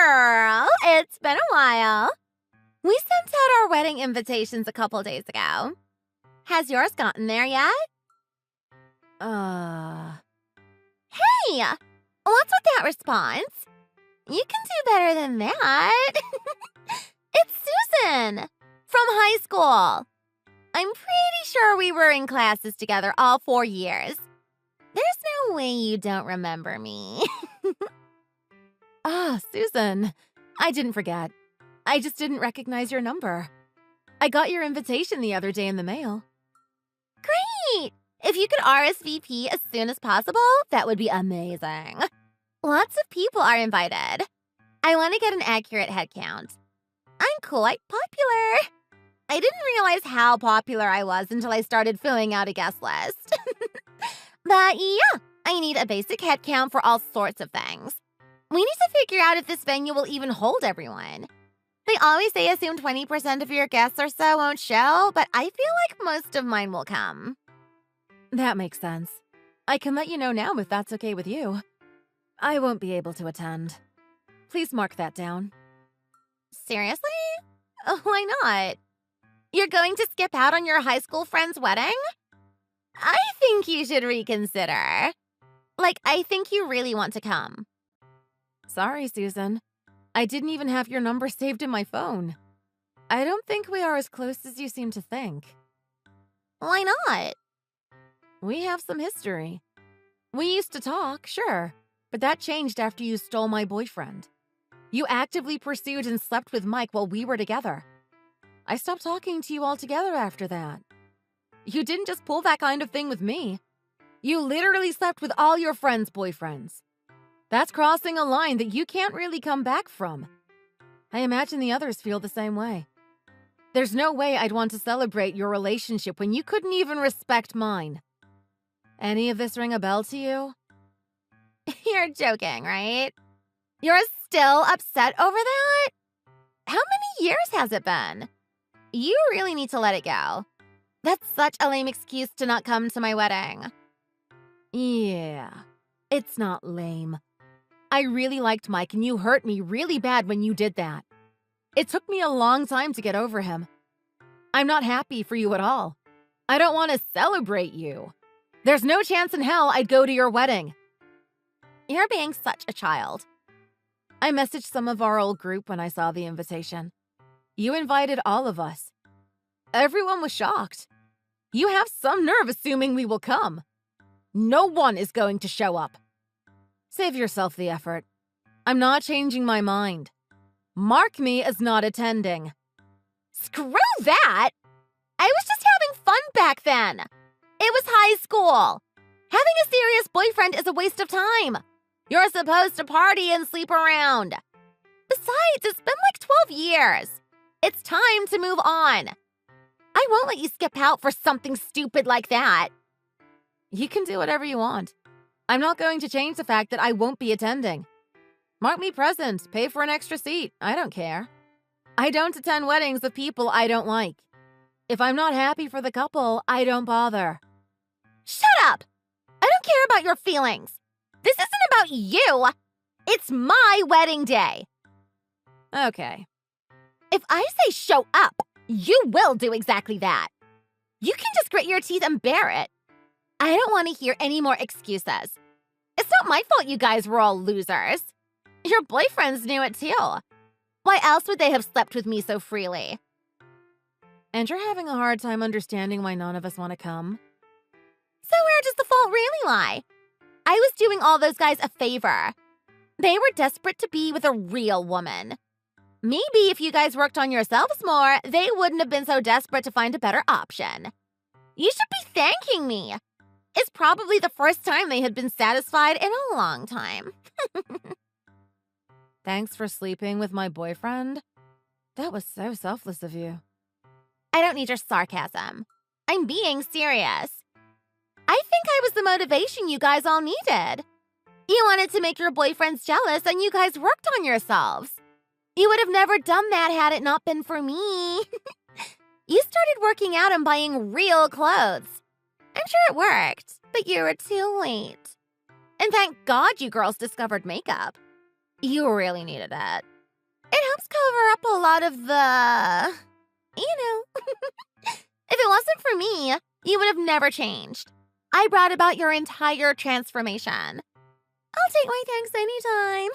girl. It's been a while. We sent out our wedding invitations a couple days ago. Has yours gotten there yet? Hey! What's with that response? You can do better than that. It's Susan from high school. I'm pretty sure we were in classes together all 4 years. There's no way you don't remember me. Susan. I didn't forget. I just didn't recognize your number. I got your invitation the other day in the mail. Great! If you could RSVP as soon as possible, that would be amazing. Lots of people are invited. I want to get an accurate head count. I'm quite popular. I didn't realize how popular I was until I started filling out a guest list. But yeah, I need a basic head count for all sorts of things. We need to figure out if this venue will even hold everyone. They always say assume 20% of your guests or so won't show, but I feel like most of mine will come. That makes sense. I can let you know now if that's okay with you. I won't be able to attend. Please mark that down. Seriously? Why not? You're going to skip out on your high school friend's wedding? I think you should reconsider. I think you really want to come. Sorry, Susan. I didn't even have your number saved in my phone. I don't think we are as close as you seem to think. Why not? We have some history. We used to talk, sure, but that changed after you stole my boyfriend. You actively pursued and slept with Mike while we were together. I stopped talking to you altogether after that. You didn't just pull that kind of thing with me. You literally slept with all your friends' boyfriends. That's crossing a line that you can't really come back from. I imagine the others feel the same way. There's no way I'd want to celebrate your relationship when you couldn't even respect mine. Any of this ring a bell to you? You're joking, right? You're still upset over that? How many years has it been? You really need to let it go. That's such a lame excuse to not come to my wedding. Yeah, it's not lame. I really liked Mike, and you hurt me really bad when you did that. It took me a long time to get over him. I'm not happy for you at all. I don't want to celebrate you. There's no chance in hell I'd go to your wedding. You're being such a child. I messaged some of our old group when I saw the invitation. You invited all of us. Everyone was shocked. You have some nerve assuming we will come. No one is going to show up. Save yourself the effort. I'm not changing my mind. Mark me as not attending. Screw that! I was just having fun back then. It was high school. Having a serious boyfriend is a waste of time. You're supposed to party and sleep around. Besides, it's been like 12 years. It's time to move on. I won't let you skip out for something stupid like that. You can do whatever you want. I'm not going to change the fact that I won't be attending. Mark me present, pay for an extra seat. I don't care. I don't attend weddings of people I don't like. If I'm not happy for the couple, I don't bother. Shut up! I don't care about your feelings. This isn't about you. It's my wedding day. Okay. If I say show up, you will do exactly that. You can just grit your teeth and bear it. I don't want to hear any more excuses. It's not my fault you guys were all losers. Your boyfriends knew it too. Why else would they have slept with me so freely? And you're having a hard time understanding why none of us want to come? So where does the fault really lie? I was doing all those guys a favor. They were desperate to be with a real woman. Maybe if you guys worked on yourselves more, they wouldn't have been so desperate to find a better option. You should be thanking me. It's probably the first time they had been satisfied in a long time. Thanks for sleeping with my boyfriend? That was so selfless of you. I don't need your sarcasm. I'm being serious. I think I was the motivation you guys all needed. You wanted to make your boyfriends jealous and you guys worked on yourselves. You would have never done that had it not been for me. You started working out and buying real clothes. I'm sure it worked, but you were too late. And thank God you girls discovered makeup. You really needed it. It helps cover up a lot of the, If it wasn't for me, you would have never changed. I brought about your entire transformation. I'll take my thanks anytime.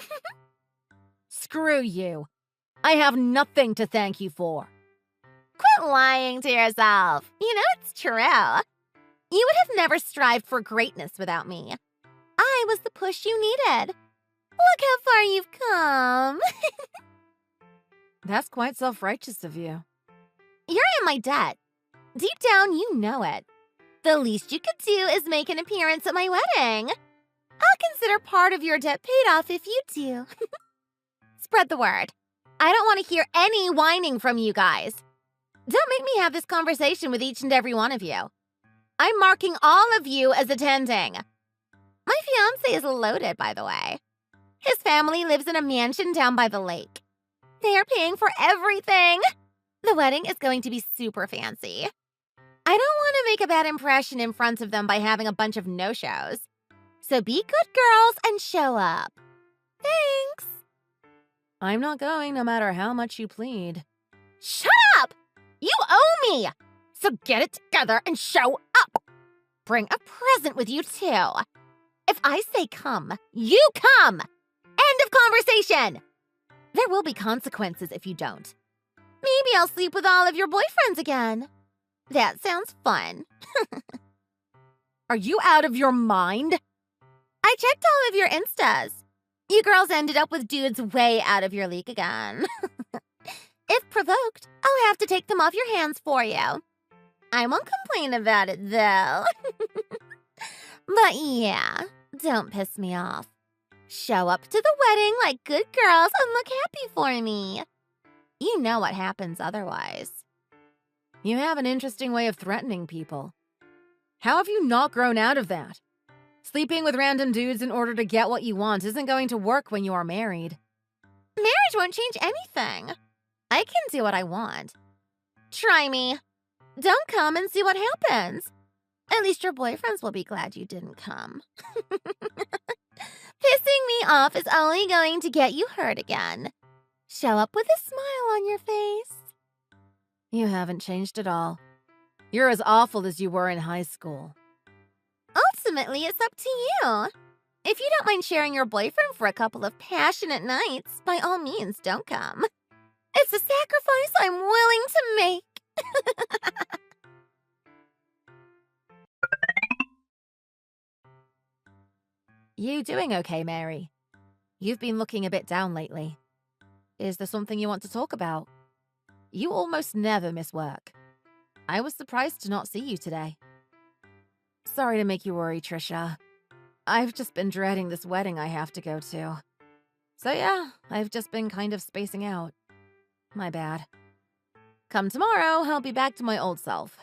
Screw you. I have nothing to thank you for. Quit lying to yourself. It's true. You would have never strived for greatness without me. I was the push you needed. Look how far you've come. That's quite self-righteous of you. You're in my debt. Deep down, you know it. The least you could do is make an appearance at my wedding. I'll consider part of your debt paid off if you do. Spread the word. I don't want to hear any whining from you guys. Don't make me have this conversation with each and every one of you. I'm marking all of you as attending. My fiancé is loaded, by the way. His family lives in a mansion down by the lake. They are paying for everything. The wedding is going to be super fancy. I don't want to make a bad impression in front of them by having a bunch of no-shows. So be good girls and show up. Thanks. I'm not going no matter how much you plead. Shut up! You owe me! So get it together and show up. Bring a present with you, too. If I say come, you come. End of conversation. There will be consequences if you don't. Maybe I'll sleep with all of your boyfriends again. That sounds fun. Are you out of your mind? I checked all of your Instas. You girls ended up with dudes way out of your league again. If provoked, I'll have to take them off your hands for you. I won't complain about it, though. But yeah, don't piss me off. Show up to the wedding like good girls and look happy for me. You know what happens otherwise. You have an interesting way of threatening people. How have you not grown out of that? Sleeping with random dudes in order to get what you want isn't going to work when you are married. Marriage won't change anything. I can do what I want. Try me. Don't come and see what happens. At least your boyfriends will be glad you didn't come. Pissing me off is only going to get you hurt again. Show up with a smile on your face. You haven't changed at all. You're as awful as you were in high school. Ultimately, it's up to you. If you don't mind sharing your boyfriend for a couple of passionate nights, by all means, don't come. It's a sacrifice I'm willing to make. You doing okay, Mary? You've been looking a bit down lately. Is there something you want to talk about? You almost never miss work. I was surprised to not see you today. Sorry to make you worry, Trisha. I've just been dreading this wedding I have to go to. So yeah, I've just been kind of spacing out. My bad. Come tomorrow, I'll be back to my old self.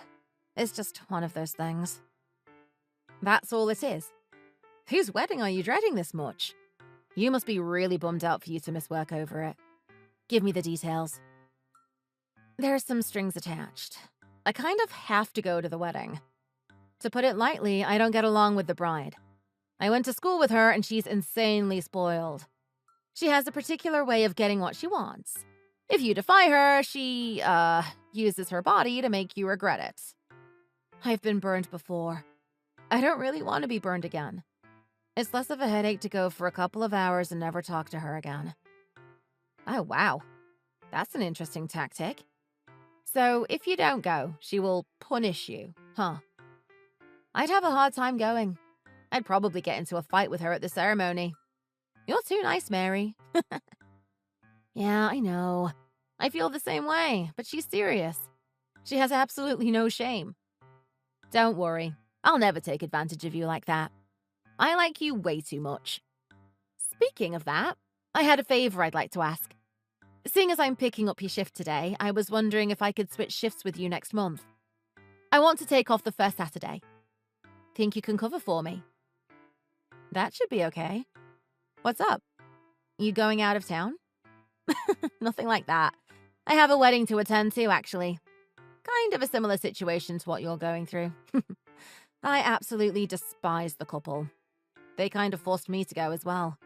It's just one of those things. That's all it is. Whose wedding are you dreading this much? You must be really bummed out for you to miss work over it. Give me the details. There are some strings attached. I kind of have to go to the wedding. To put it lightly, I don't get along with the bride. I went to school with her and she's insanely spoiled. She has a particular way of getting what she wants. If you defy her, she, uses her body to make you regret it. I've been burned before. I don't really want to be burned again. It's less of a headache to go for a couple of hours and never talk to her again. Oh, wow. That's an interesting tactic. So, if you don't go, she will punish you, huh? I'd have a hard time going. I'd probably get into a fight with her at the ceremony. You're too nice, Mary. Yeah, I know. I feel the same way, but she's serious. She has absolutely no shame. Don't worry. I'll never take advantage of you like that. I like you way too much. Speaking of that, I had a favor I'd like to ask. Seeing as I'm picking up your shift today, I was wondering if I could switch shifts with you next month. I want to take off the first Saturday. Think you can cover for me? That should be okay. What's up? You going out of town? Nothing like that. I have a wedding to attend to, actually. Kind of a similar situation to what you're going through. I absolutely despise the couple. They kind of forced me to go as well.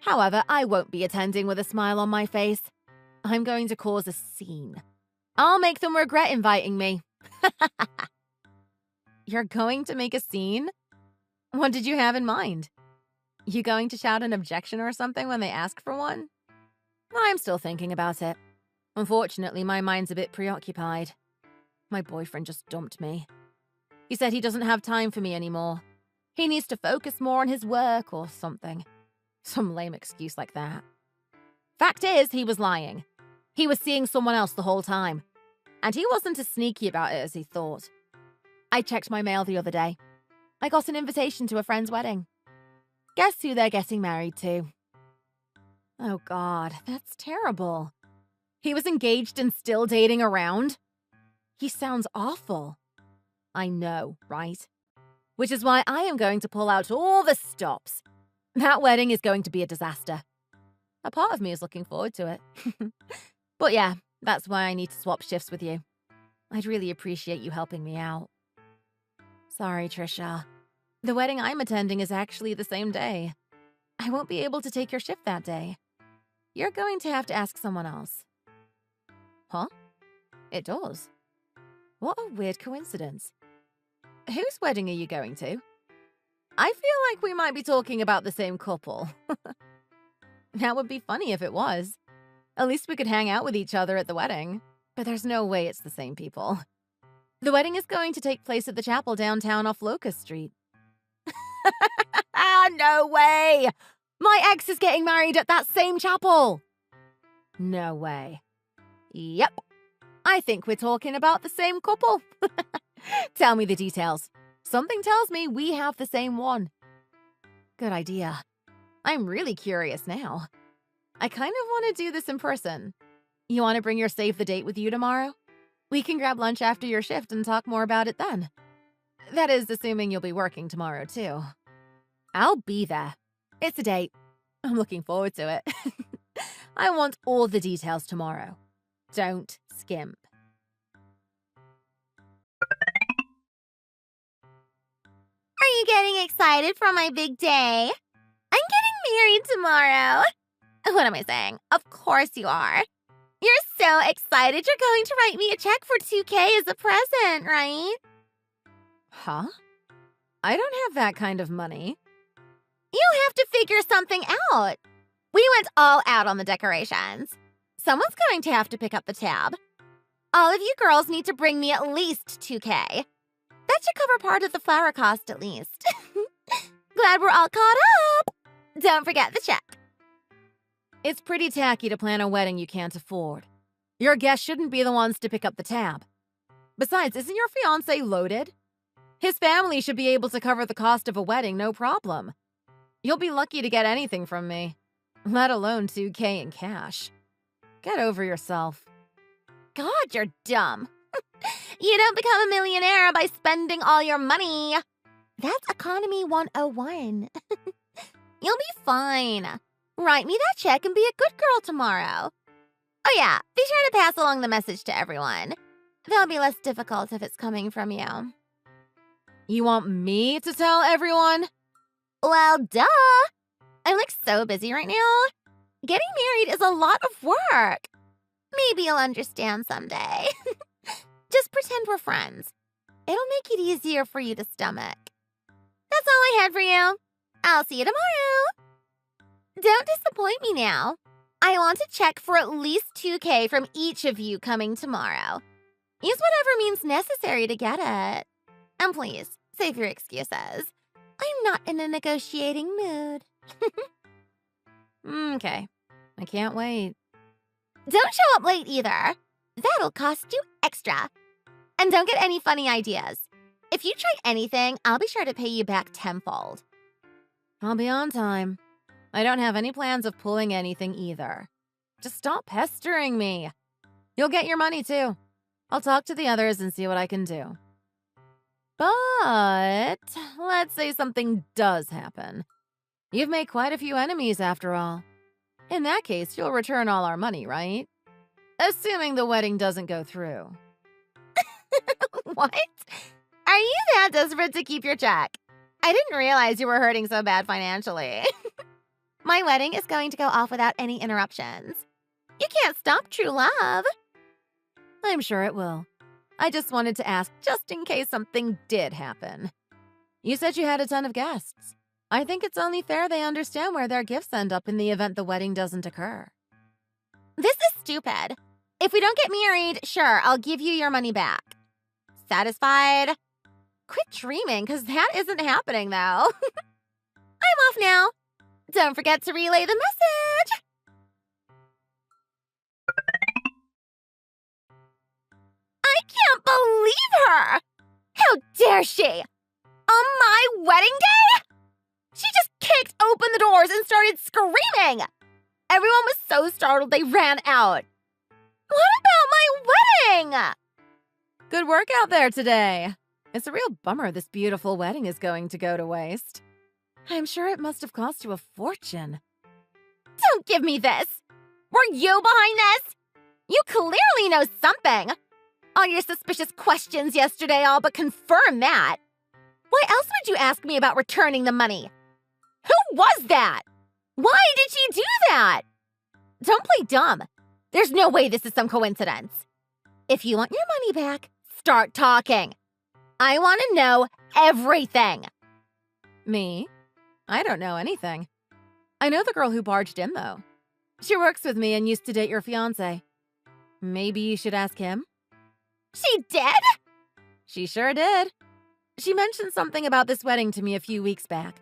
However, I won't be attending with a smile on my face. I'm going to cause a scene. I'll make them regret inviting me. You're going to make a scene? What did you have in mind? You going to shout an objection or something when they ask for one? I'm still thinking about it. Unfortunately, my mind's a bit preoccupied. My boyfriend just dumped me. He said he doesn't have time for me anymore. He needs to focus more on his work or something. Some lame excuse like that. Fact is, he was lying. He was seeing someone else the whole time. And he wasn't as sneaky about it as he thought. I checked my mail the other day. I got an invitation to a friend's wedding. Guess who they're getting married to? Oh God, that's terrible. He was engaged and still dating around? He sounds awful. I know, right? Which is why I am going to pull out all the stops. That wedding is going to be a disaster. A part of me is looking forward to it. But yeah, that's why I need to swap shifts with you. I'd really appreciate you helping me out. Sorry, Trisha. The wedding I'm attending is actually the same day. I won't be able to take your shift that day. You're going to have to ask someone else. Huh? It does. What a weird coincidence. Whose wedding are you going to? I feel like we might be talking about the same couple. That would be funny if it was. At least we could hang out with each other at the wedding. But there's no way it's the same people. The wedding is going to take place at the chapel downtown off Locust Street. No way! My ex is getting married at that same chapel! No way. Yep. I think we're talking about the same couple. Tell me the details. Something tells me we have the same one. Good idea. I'm really curious now. I kind of want to do this in person. You want to bring your save the date with you tomorrow? We can grab lunch after your shift and talk more about it then. That is, assuming you'll be working tomorrow, too. I'll be there. It's a date. I'm looking forward to it. I want all the details tomorrow. Don't skimp. Are you getting excited for my big day? I'm getting married tomorrow. What am I saying? Of course you are. You're so excited you're going to write me a check for $2,000 as a present, right? Huh? I don't have that kind of money. You have to figure something out. We went all out on the decorations. Someone's going to have to pick up the tab. All of you girls need to bring me at least $2,000. That should cover part of the flower cost at least. Glad we're all caught up. Don't forget the check. It's pretty tacky to plan a wedding you can't afford. Your guests shouldn't be the ones to pick up the tab. Besides, isn't your fiancé loaded? His family should be able to cover the cost of a wedding, no problem. You'll be lucky to get anything from me, let alone $2,000 in cash. Get over yourself. God, you're dumb. You don't become a millionaire by spending all your money. That's Economy 101. You'll be fine. Write me that check and be a good girl tomorrow. Oh yeah, be sure to pass along the message to everyone. That'll be less difficult if it's coming from you. You want me to tell everyone? Well, duh. I'm like so busy right now. Getting married is a lot of work. Maybe you'll understand someday. Just pretend we're friends. It'll make it easier for you to stomach. That's all I had for you. I'll see you tomorrow. Don't disappoint me now. I want a check for at least $2,000 from each of you coming tomorrow. Use whatever means necessary to get it. And please, save your excuses. I'm not in a negotiating mood. Okay. I can't wait. Don't show up late either. That'll cost you extra. And don't get any funny ideas. If you try anything, I'll be sure to pay you back tenfold. I'll be on time. I don't have any plans of pulling anything either. Just stop pestering me. You'll get your money too. I'll talk to the others and see what I can do. But let's say something does happen. You've made quite a few enemies after all. In that case, you'll return all our money, right? Assuming the wedding doesn't go through. What? Are you that desperate to keep your check? I didn't realize you were hurting so bad financially. My wedding is going to go off without any interruptions. You can't stop true love. I'm sure it will. I just wanted to ask just in case something did happen. You said you had a ton of guests. I think it's only fair they understand where their gifts end up in the event the wedding doesn't occur. This is stupid. If we don't get married, sure, I'll give you your money back. Satisfied? Quit dreaming, because that isn't happening, though. I'm off now. Don't forget to relay the message. I can't believe her! How dare she! On my wedding day? She just kicked open the doors and started screaming! Everyone was so startled they ran out. What about my wedding? Good work out there today. It's a real bummer this beautiful wedding is going to go to waste. I'm sure it must have cost you a fortune. Don't give me this! Were you behind this? You clearly know something! All your suspicious questions yesterday all but confirm that. Why else would you ask me about returning the money? Who was that? Why did she do that? Don't play dumb. There's no way this is some coincidence. If you want your money back, start talking. I want to know everything. Me? I don't know anything. I know the girl who barged in, though. She works with me and used to date your fiancé. Maybe you should ask him? She did? She sure did. She mentioned something about this wedding to me a few weeks back.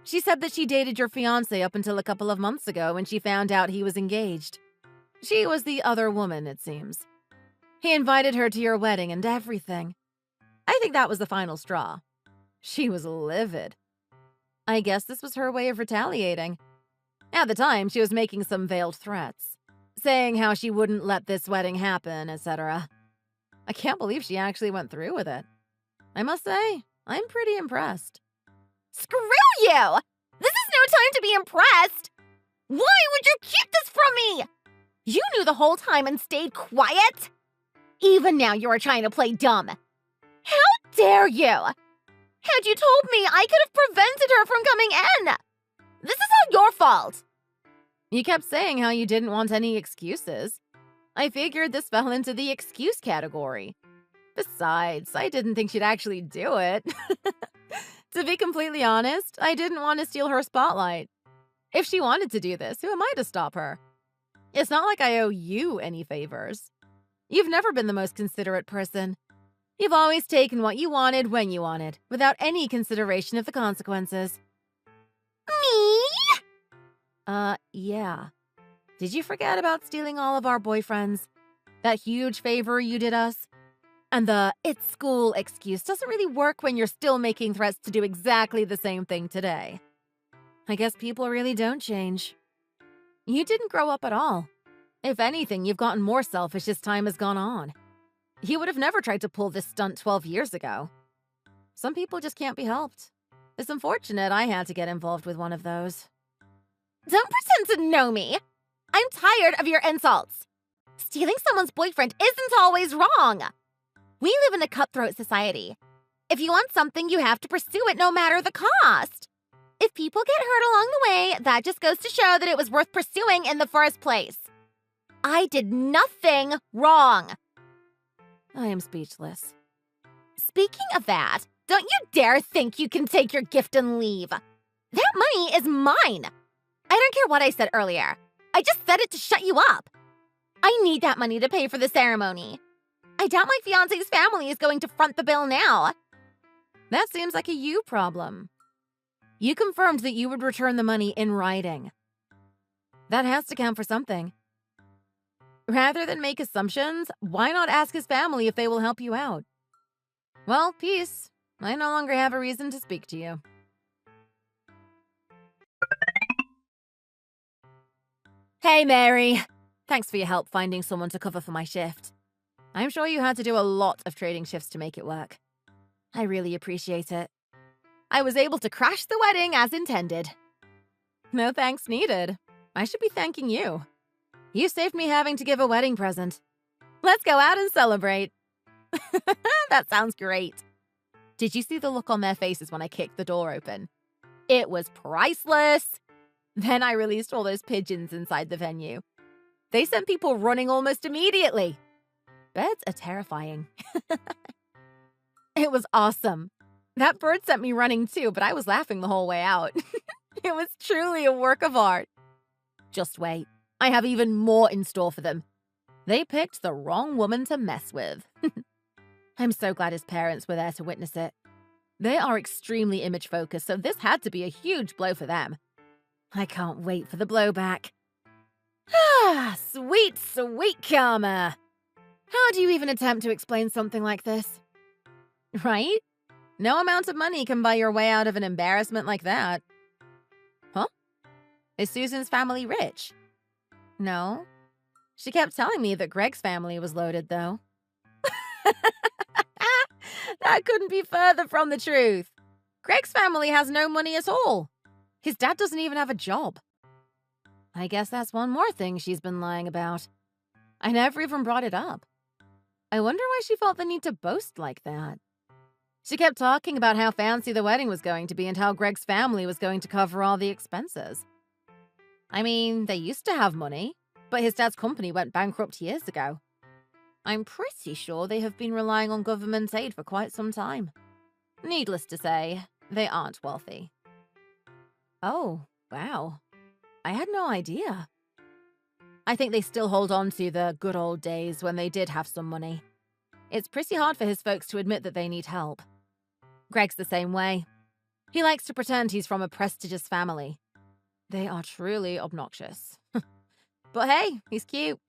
She said that she dated your fiancé up until a couple of months ago when she found out he was engaged. She was the other woman, it seems. He invited her to your wedding and everything. I think that was the final straw. She was livid. I guess this was her way of retaliating. At the time, she was making some veiled threats, saying how she wouldn't let this wedding happen, etc. I can't believe she actually went through with it. I must say, I'm pretty impressed. Screw you! This is no time to be impressed! Why would you keep this from me? You knew the whole time and stayed quiet? Even now you are trying to play dumb. How dare you! Had you told me, I could have prevented her from coming in! This is all your fault! You kept saying how you didn't want any excuses. I figured this fell into the excuse category. Besides, I didn't think she'd actually do it. To be completely honest, I didn't want to steal her spotlight. If she wanted to do this, who am I to stop her? It's not like I owe you any favors. You've never been the most considerate person. You've always taken what you wanted when you wanted, without any consideration of the consequences. Me? Yeah. Did you forget about stealing all of our boyfriends? That huge favor you did us? And the "it's school" excuse doesn't really work when you're still making threats to do exactly the same thing today. I guess people really don't change. You didn't grow up at all. If anything, you've gotten more selfish as time has gone on. You would have never tried to pull this stunt 12 years ago. Some people just can't be helped. It's unfortunate I had to get involved with one of those. Don't pretend to know me. I'm tired of your insults. Stealing someone's boyfriend isn't always wrong. We live in a cutthroat society. If you want something, you have to pursue it no matter the cost. If people get hurt along the way, that just goes to show that it was worth pursuing in the first place. I did nothing wrong. I am speechless. Speaking of that, don't you dare think you can take your gift and leave. That money is mine. I don't care what I said earlier. I just said it to shut you up. I need that money to pay for the ceremony. I doubt my fiancé's family is going to front the bill now. That seems like a you problem. You confirmed that you would return the money in writing. That has to count for something. Rather than make assumptions, why not ask his family if they will help you out? Well, peace. I no longer have a reason to speak to you. Hey, Mary. Thanks for your help finding someone to cover for my shift. I'm sure you had to do a lot of trading shifts to make it work. I really appreciate it. I was able to crash the wedding as intended. No thanks needed. I should be thanking you. You saved me having to give a wedding present. Let's go out and celebrate. That sounds great. Did you see the look on their faces when I kicked the door open? It was priceless. Then I released all those pigeons inside the venue. They sent people running almost immediately. Birds are terrifying. It was awesome. That bird sent me running too, but I was laughing the whole way out. It was truly a work of art. Just wait. I have even more in store for them. They picked the wrong woman to mess with. I'm so glad his parents were there to witness it. They are extremely image-focused, so this had to be a huge blow for them. I can't wait for the blowback. Ah, sweet, sweet karma. How do you even attempt to explain something like this? Right? No amount of money can buy your way out of an embarrassment like that. Huh? Is Susan's family rich? No. She kept telling me that Greg's family was loaded, though. That couldn't be further from the truth. Greg's family has no money at all. His dad doesn't even have a job. I guess that's one more thing she's been lying about. I never even brought it up. I wonder why she felt the need to boast like that. She kept talking about how fancy the wedding was going to be and how Greg's family was going to cover all the expenses. I mean, they used to have money, but his dad's company went bankrupt years ago. I'm pretty sure they have been relying on government aid for quite some time. Needless to say, they aren't wealthy. Oh, wow. I had no idea. I think they still hold on to the good old days when they did have some money. It's pretty hard for his folks to admit that they need help. Greg's the same way. He likes to pretend he's from a prestigious family. They are truly obnoxious. But hey, he's cute.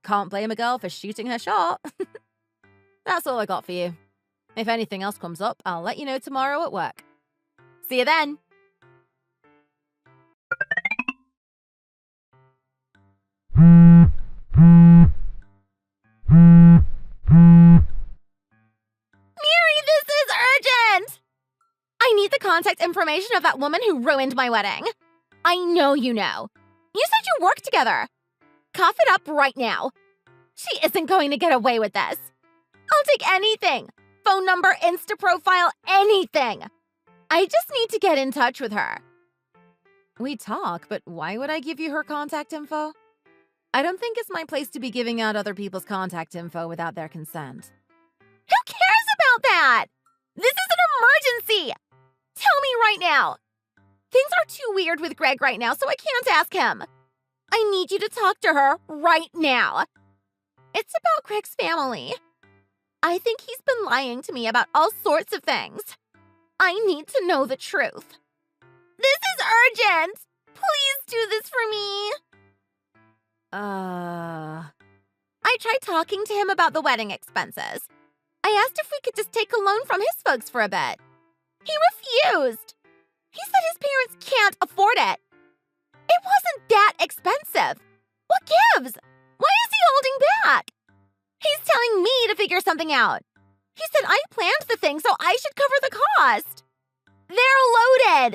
Can't blame a girl for shooting her shot. That's all I got for you. If anything else comes up, I'll let you know tomorrow at work. See you then! Mary, this is urgent! I need the contact information of that woman who ruined my wedding. I know you know. You said you worked together. Cough it up right now. She isn't going to get away with this. I'll take anything. Phone number, Insta profile, anything. I just need to get in touch with her. We talk, but why would I give you her contact info? I don't think it's my place to be giving out other people's contact info without their consent. Who cares about that? This is an emergency. Tell me right now. Things are too weird with Greg right now, so I can't ask him. I need you to talk to her right now. It's about Greg's family. I think he's been lying to me about all sorts of things. I need to know the truth. This is urgent. Please do this for me. I tried talking to him about the wedding expenses. I asked if we could just take a loan from his folks for a bit. He refused. He said his parents can't afford it. It wasn't that expensive. What gives? Why is he holding back? He's telling me to figure something out. He said I planned the thing, so I should cover the cost. They're loaded.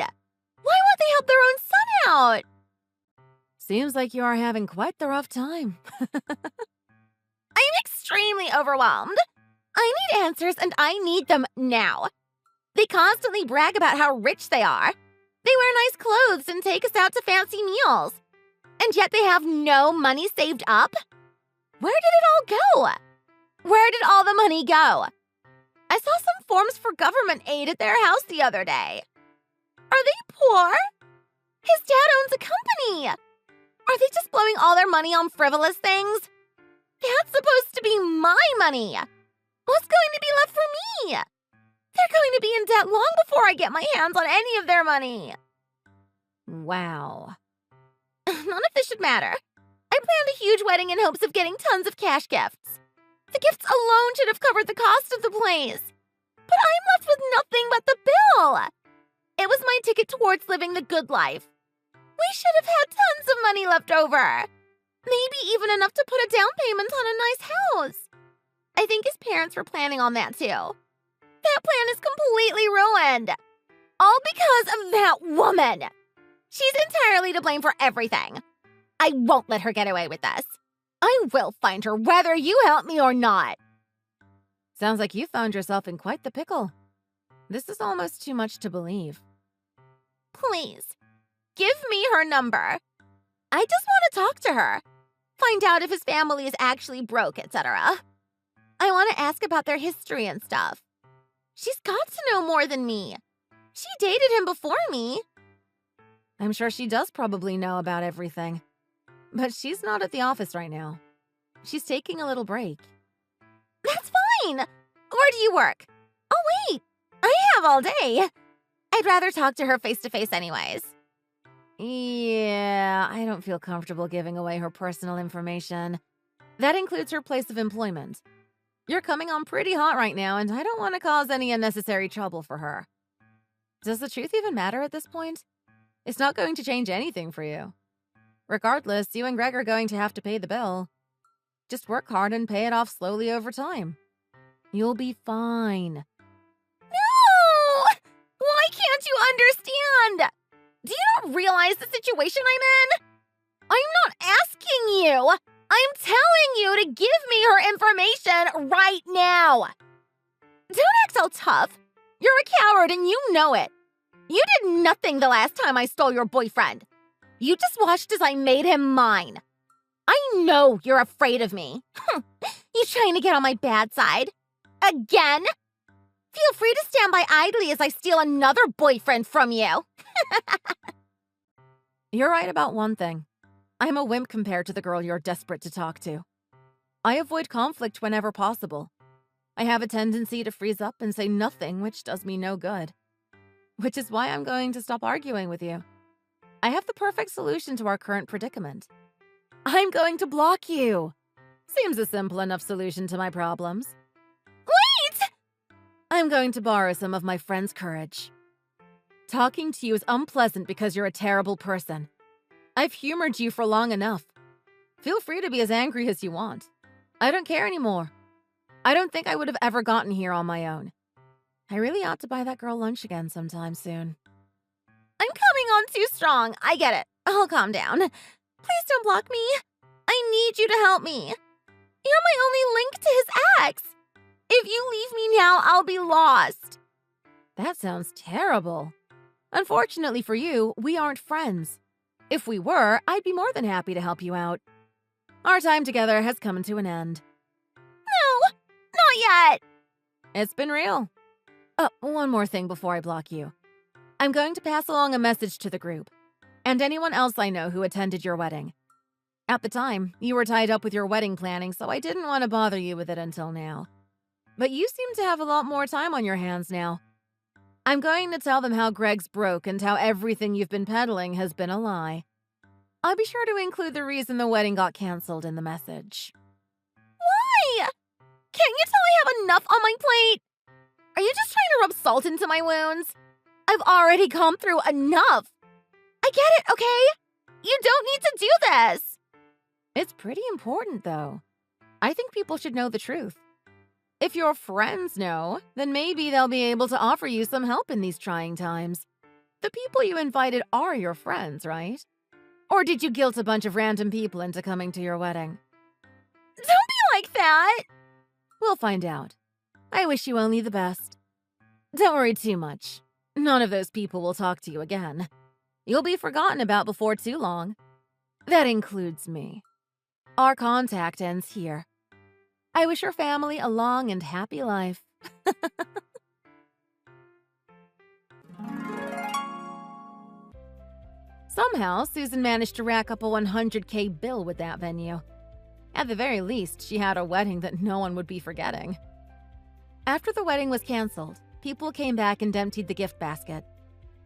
Why won't they help their own son out? Seems like you are having quite the rough time. I'm extremely overwhelmed. I need answers, and I need them now. They constantly brag about how rich they are. They wear nice clothes and take us out to fancy meals. And yet they have no money saved up? Where did it all go? Where did all the money go? I saw some forms for government aid at their house the other day. Are they poor? His dad owns a company. Are they just blowing all their money on frivolous things? That's supposed to be my money. What's going to be left for me? They're going to be in debt long before I get my hands on any of their money. Wow. None of this should matter. I planned a huge wedding in hopes of getting tons of cash gifts. The gifts alone should have covered the cost of the place. But I'm left with nothing but the bill. It was my ticket towards living the good life. We should have had tons of money left over. Maybe even enough to put a down payment on a nice house. I think his parents were planning on that too. That plan is completely ruined. All because of that woman. She's entirely to blame for everything. I won't let her get away with this. I will find her whether you help me or not. Sounds like you found yourself in quite the pickle. This is almost too much to believe. Please, give me her number. I just want to talk to her. find out if his family is actually broke, etc. I want to ask about their history and stuff. She's got to know more than me. She dated him before me. I'm sure she does probably know about everything. But she's not at the office right now. She's taking a little break. That's fine. Where do you work? Oh, wait. I have all day. I'd rather talk to her face-to-face anyways. Yeah, I don't feel comfortable giving away her personal information. That includes her place of employment. You're coming on pretty hot right now, and I don't want to cause any unnecessary trouble for her. Does the truth even matter at this point? It's not going to change anything for you. Regardless, you and Greg are going to have to pay the bill. Just work hard and pay it off slowly over time. You'll be fine. No! Why can't you understand? Do you not realize the situation I'm in? I'm not asking you. I'm telling you to give me her information right now. Don't act all tough. You're a coward and you know it. You did nothing the last time I stole your boyfriend. You just watched as I made him mine. I know you're afraid of me. You trying to get on my bad side? Again? Feel free to stand by idly as I steal another boyfriend from you. You're right about one thing. I'm a wimp compared to the girl you're desperate to talk to. I avoid conflict whenever possible. I have a tendency to freeze up and say nothing, which does me no good. Which is why I'm going to stop arguing with you. I have the perfect solution to our current predicament. I'm going to block you. Seems a simple enough solution to my problems. Wait! I'm going to borrow some of my friend's courage. Talking to you is unpleasant because you're a terrible person. I've humored you for long enough. Feel free to be as angry as you want. I don't care anymore. I don't think I would have ever gotten here on my own. I really ought to buy that girl lunch again sometime soon. I'm coming on too strong. I get it. I'll calm down. Please don't block me. I need you to help me. You're my only link to his ex. If you leave me now, I'll be lost. That sounds terrible. Unfortunately for you, we aren't friends. If we were, I'd be more than happy to help you out. Our time together has come to an end. No, not yet. It's been real. One more thing before I block you. I'm going to pass along a message to the group, and anyone else I know who attended your wedding. At the time, you were tied up with your wedding planning, so I didn't want to bother you with it until now. But you seem to have a lot more time on your hands now. I'm going to tell them how Greg's broke and how everything you've been peddling has been a lie. I'll be sure to include the reason the wedding got canceled in the message. Why? Can't you tell I have enough on my plate? Are you just trying to rub salt into my wounds? I've already gone through enough. I get it, okay? You don't need to do this. It's pretty important, though. I think people should know the truth. If your friends know, then maybe they'll be able to offer you some help in these trying times. The people you invited are your friends, right? Or did you guilt a bunch of random people into coming to your wedding? Don't be like that. We'll find out. I wish you only the best. Don't worry too much. None of those people will talk to you again. You'll be forgotten about before too long. That includes me. Our contact ends here. I wish your family a long and happy life. Somehow, Susan managed to rack up a $100K bill with that venue. At the very least, she had a wedding that no one would be forgetting. After the wedding was canceled, people came back and emptied the gift basket.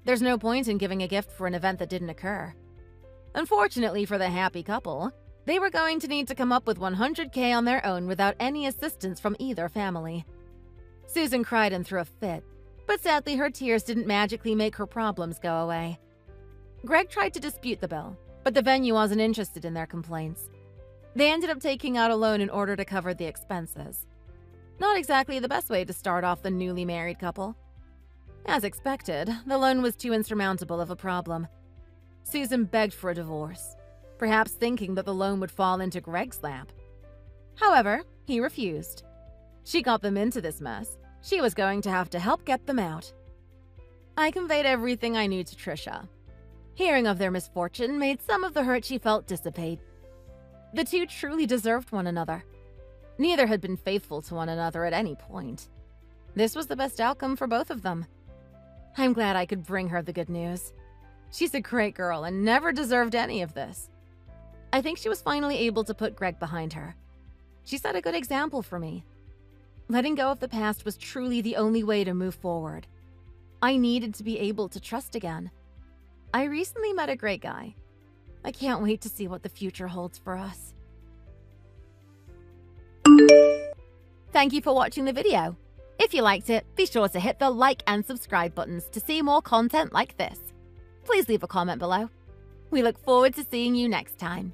There's no point in giving a gift for an event that didn't occur. Unfortunately for the happy couple, they were going to need to come up with $100K on their own without any assistance from either family. Susan cried and threw a fit, but sadly her tears didn't magically make her problems go away. Greg tried to dispute the bill, but the venue wasn't interested in their complaints. They ended up taking out a loan in order to cover the expenses. Not exactly the best way to start off the newly married couple. As expected, the loan was too insurmountable of a problem. Susan begged for a divorce, perhaps thinking that the loan would fall into Greg's lap. However, he refused. She got them into this mess. She was going to have to help get them out. I conveyed everything I knew to Trisha. Hearing of their misfortune made some of the hurt she felt dissipate. The two truly deserved one another. Neither had been faithful to one another at any point. This was the best outcome for both of them. I'm glad I could bring her the good news. She's a great girl and never deserved any of this. I think she was finally able to put Greg behind her. She set a good example for me. Letting go of the past was truly the only way to move forward. I needed to be able to trust again. I recently met a great guy. I can't wait to see what the future holds for us. Thank you for watching the video. If you liked it, be sure to hit the like and subscribe buttons to see more content like this. Please leave a comment below. We look forward to seeing you next time.